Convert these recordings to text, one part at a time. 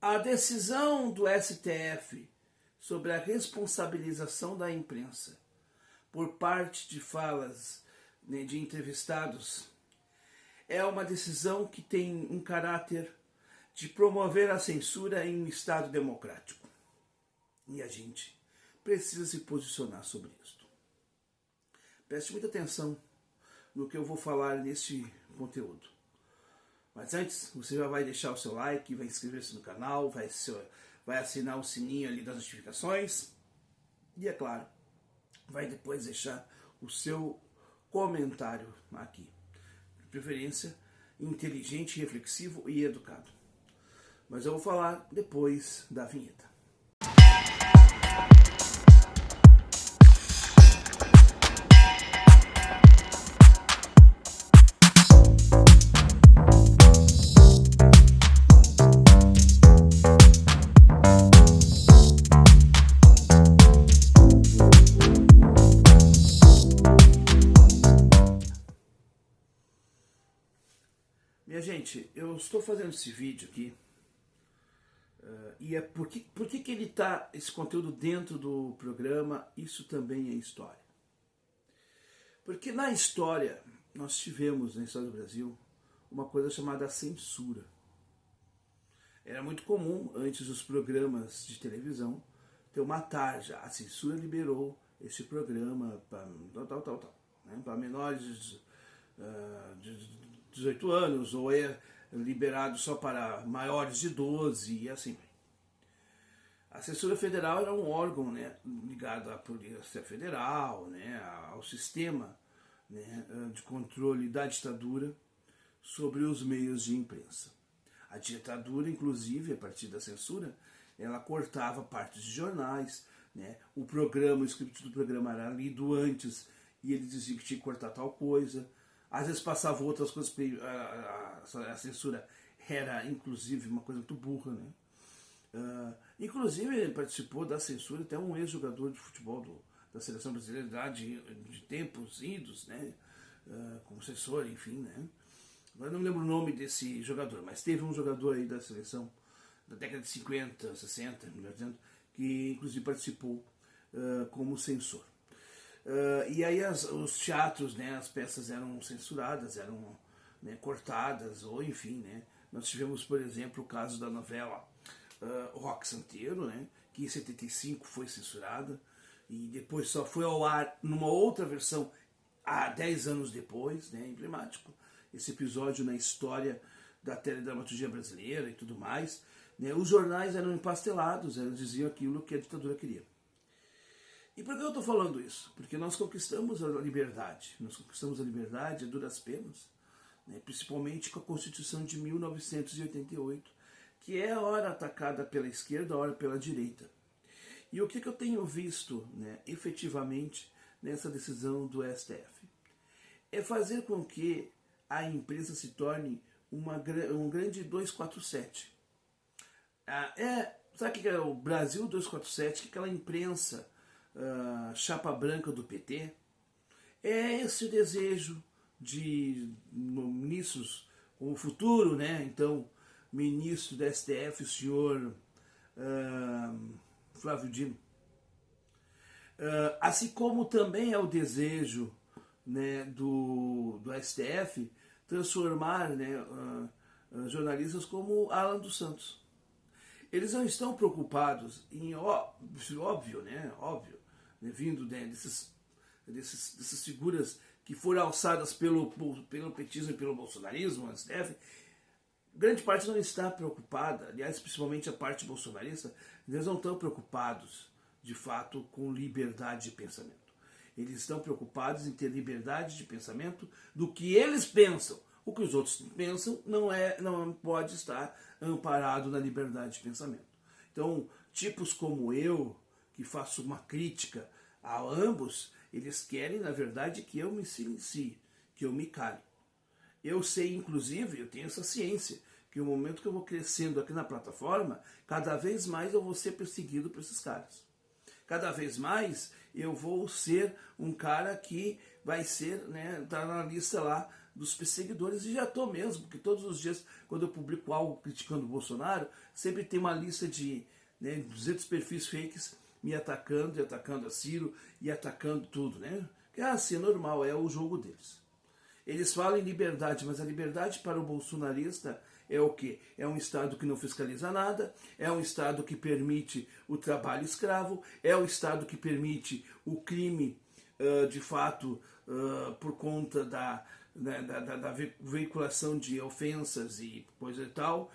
A decisão do STF sobre a responsabilização da imprensa por parte de falas de entrevistados é uma decisão que tem um caráter de promover a censura em um Estado democrático. E a gente precisa se posicionar sobre isso. Preste muita atenção no que eu vou falar neste conteúdo. Mas antes, você já vai deixar o seu like, vai inscrever-se no canal, vai assinar o sininho ali das notificações. E é claro, vai depois deixar o seu comentário aqui. De preferência, inteligente, reflexivo e educado. Mas eu vou falar depois da vinheta. Minha gente, eu estou fazendo esse vídeo aqui e é por que ele está, esse conteúdo dentro do programa, isso também é história. Porque na história, nós tivemos, na história do Brasil, uma coisa chamada censura. Era muito comum, antes dos programas de televisão, ter uma tarja. A censura liberou esse programa para né, para menores de 18 anos, ou é liberado só para maiores de 12 e assim vai. A censura federal era um órgão, né, ligado à Polícia Federal, né, ao sistema, né, de controle da ditadura sobre os meios de imprensa. A ditadura, inclusive, a partir da censura, ela cortava partes de jornais, né, o script do programa era lido antes e ele dizia que tinha que cortar tal coisa. Às vezes passavam outras coisas, a censura era inclusive uma coisa muito burra, né? Inclusive participou da censura até um ex-jogador de futebol da seleção brasileira de tempos idos, né? Como censor, enfim, né? Agora não me lembro o nome desse jogador, mas teve um jogador aí da seleção da década de 50, 60, melhor dizendo, que inclusive participou como censor. E aí os teatros, né, as peças eram censuradas, eram, né, cortadas, ou enfim, né. Nós tivemos, por exemplo, o caso da novela Rock Santeiro, né, que em 75 foi censurada, e depois só foi ao ar numa outra versão há 10 anos depois, né, emblemático, esse episódio na história da teledramaturgia brasileira e tudo mais. Né. Os jornais eram empastelados, eles diziam aquilo que a ditadura queria. E por que eu estou falando isso? Porque nós conquistamos a liberdade. Nós conquistamos a liberdade a duras penas, né? Principalmente com a Constituição de 1988, que é ora atacada pela esquerda, ora pela direita. E o que eu tenho visto, né, efetivamente nessa decisão do STF? É fazer com que a imprensa se torne um grande 247. Sabe o que é o Brasil 247? Que é aquela imprensa chapa branca do PT, é esse desejo de ministros com o futuro, né? Então, ministro da STF, o senhor Flávio Dino. Assim como também é o desejo, né, do STF transformar, né, jornalistas como Alan dos Santos. Eles não estão preocupados em, óbvio, né, vindo, né, dessas figuras que foram alçadas pelo petismo e pelo bolsonarismo, o STF, grande parte não está preocupada, aliás, principalmente a parte bolsonarista, eles não estão preocupados, de fato, com liberdade de pensamento. Eles estão preocupados em ter liberdade de pensamento do que eles pensam. O que os outros pensam não pode estar amparado na liberdade de pensamento. Então, tipos como eu, que faço uma crítica a ambos, eles querem, na verdade, que eu me silencie, que eu me cale. Eu sei, inclusive, eu tenho essa ciência, que no momento que eu vou crescendo aqui na plataforma, cada vez mais eu vou ser perseguido por esses caras. Cada vez mais eu vou ser um cara que vai ser, né, tá na lista lá dos perseguidores, e já estou mesmo, porque todos os dias, quando eu publico algo criticando o Bolsonaro, sempre tem uma lista de 200 perfis fakes me atacando, e atacando a Ciro, e atacando tudo, né? Que é assim, é normal, é o jogo deles. Eles falam em liberdade, mas a liberdade para o bolsonarista é o quê? É um Estado que não fiscaliza nada, é um Estado que permite o trabalho escravo, é um Estado que permite o crime, de fato, por conta da veiculação de ofensas e coisa e tal,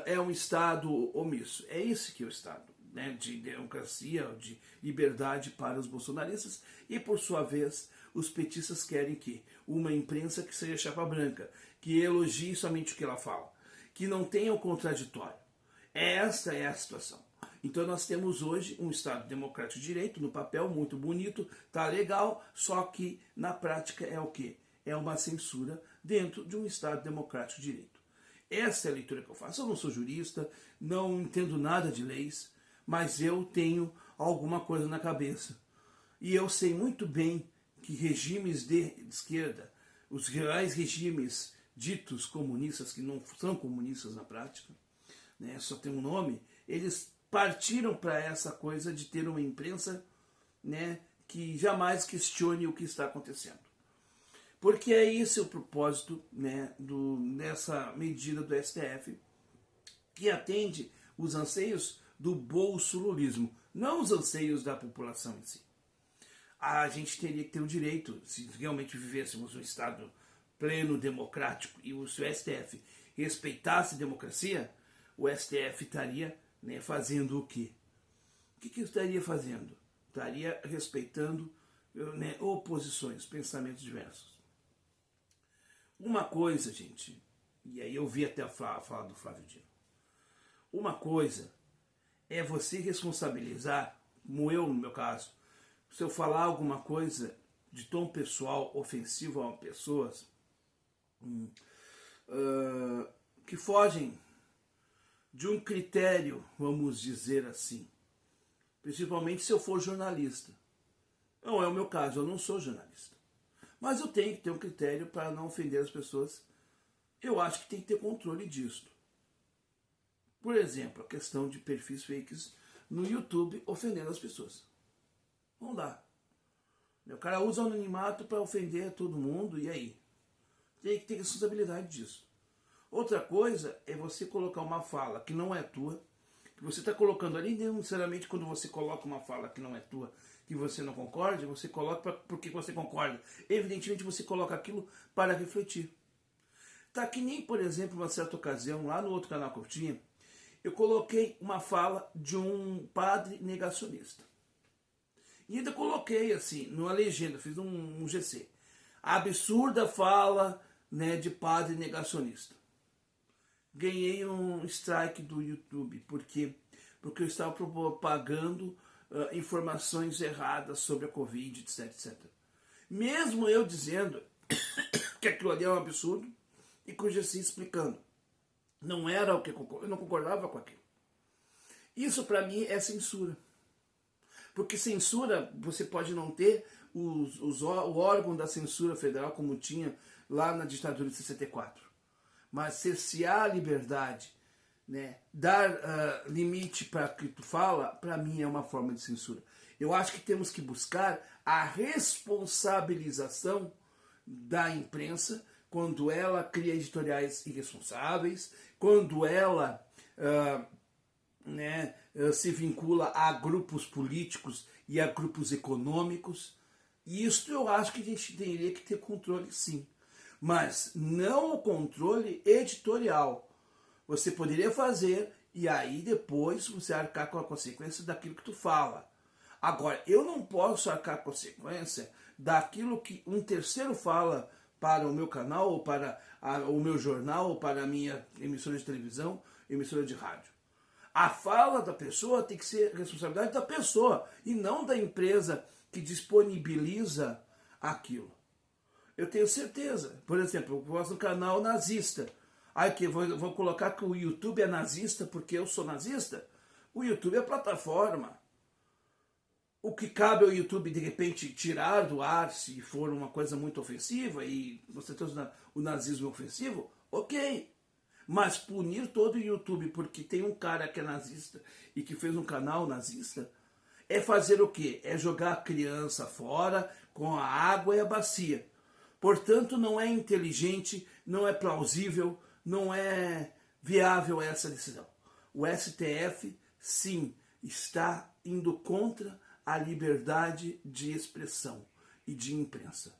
é um Estado omisso. É esse que é o Estado, né, de democracia, de liberdade para os bolsonaristas, e por sua vez os petistas querem que uma imprensa que seja chapa branca, que elogie somente o que ela fala, que não tenha o contraditório. Esta é a situação. Então nós temos hoje um Estado democrático de direito, no papel muito bonito, tá legal, só que na prática é o quê? É uma censura dentro de um Estado democrático de direito. Essa é a leitura que eu faço. Eu não sou jurista, não entendo nada de leis, mas eu tenho alguma coisa na cabeça. E eu sei muito bem que regimes de esquerda, os reais regimes ditos comunistas, que não são comunistas na prática, né, só tem um nome, eles partiram para essa coisa de ter uma imprensa, né, que jamais questione o que está acontecendo. Porque é esse o propósito, né, nessa medida do STF, que atende os anseios do bolsolulismo, não os anseios da população em si. A gente teria que ter o direito, se realmente vivêssemos um Estado pleno, democrático, e o STF respeitasse a democracia, o STF estaria, né, fazendo o quê? O que estaria fazendo? Estaria respeitando, né, oposições, pensamentos diversos. Uma coisa, gente, e aí eu vi até a fala do Flávio Dino, uma coisa é você responsabilizar, como eu no meu caso, se eu falar alguma coisa de tom pessoal ofensivo a pessoas que fogem de um critério, vamos dizer assim, principalmente se eu for jornalista. Não é o meu caso, eu não sou jornalista. Mas eu tenho que ter um critério para não ofender as pessoas. Eu acho que tem que ter controle disso. Por exemplo, a questão de perfis fakes no YouTube ofendendo as pessoas. Não dá. O cara usa o anonimato para ofender todo mundo, e aí? Tem que ter responsabilidade disso. Outra coisa é você colocar uma fala que não é tua, que você está colocando ali, não necessariamente quando você coloca uma fala que não é tua, que você não concorda, você coloca porque você concorda. Evidentemente você coloca aquilo para refletir. Tá que nem, por exemplo, uma certa ocasião, lá no outro canal que eu tinha, eu coloquei uma fala de um padre negacionista. E ainda coloquei assim, numa legenda, fiz um GC. A absurda fala, né, de padre negacionista. Ganhei um strike do YouTube. Por quê? Porque eu estava propagando informações erradas sobre a Covid, etc, etc. Mesmo eu dizendo que aquilo ali é um absurdo, e com o GC explicando. Não era o que eu não concordava com aquilo. Isso para mim é censura. Porque censura, você pode não ter o órgão da censura federal como tinha lá na ditadura de 64. Mas cercear a liberdade, né, dar limite para o que tu fala, para mim é uma forma de censura. Eu acho que temos que buscar a responsabilização da imprensa quando ela cria editoriais irresponsáveis, quando ela se vincula a grupos políticos e a grupos econômicos. E isso eu acho que a gente teria que ter controle, sim. Mas não o controle editorial. Você poderia fazer e aí depois você arcar com a consequência daquilo que tu fala. Agora, eu não posso arcar com a consequência daquilo que um terceiro fala para o meu canal, ou para o meu jornal, ou para a minha emissora de televisão, emissora de rádio. A fala da pessoa tem que ser responsabilidade da pessoa e não da empresa que disponibiliza aquilo. Eu tenho certeza. Por exemplo, eu posto no canal nazista. Aí que vou colocar que o YouTube é nazista porque eu sou nazista? O YouTube é plataforma. O que cabe ao YouTube, de repente, tirar do ar se for uma coisa muito ofensiva, e com certeza o nazismo é ofensivo, ok. Mas punir todo o YouTube porque tem um cara que é nazista e que fez um canal nazista, é fazer o quê? É jogar a criança fora com a água e a bacia. Portanto, não é inteligente, não é plausível, não é viável essa decisão. O STF, sim, está indo contra a liberdade de expressão e de imprensa.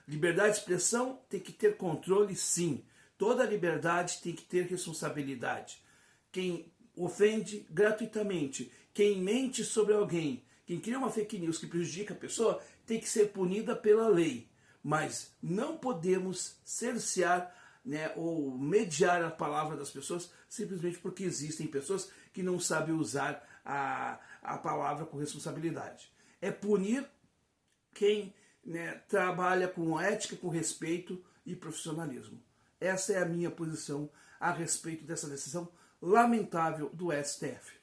Liberdade de expressão tem que ter controle, sim. Toda liberdade tem que ter responsabilidade. Quem ofende gratuitamente, quem mente sobre alguém, quem cria uma fake news que prejudica a pessoa, tem que ser punida pela lei. Mas não podemos cercear, né, ou mediar a palavra das pessoas simplesmente porque existem pessoas que não sabem usar a palavra com responsabilidade. É punir quem, né, trabalha com ética, com respeito e profissionalismo. Essa é a minha posição a respeito dessa decisão lamentável do STF.